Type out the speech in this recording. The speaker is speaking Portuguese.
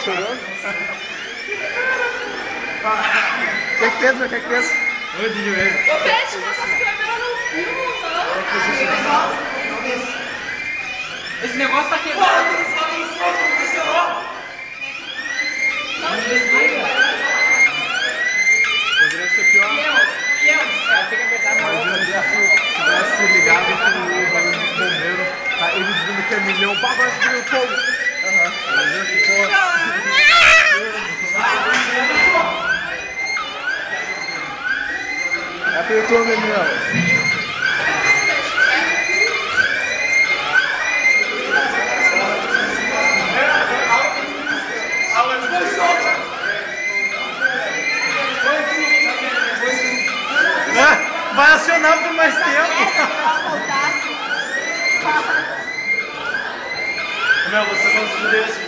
chorando. Que fez, meu? Que fez? Oi, Dinho, é. Ô, Pet, mas essa câmera não filma, Esse negócio tá quebrado. Poderia ser pior. Imagina se tivesse ligado com o barulho dos bombeiros, tá ele dizendo que é milhão, pá, vai subir o fogo. Imagina que porra. Apertou, menino. Vai acionar por mais tempo. Meu, você não se desse.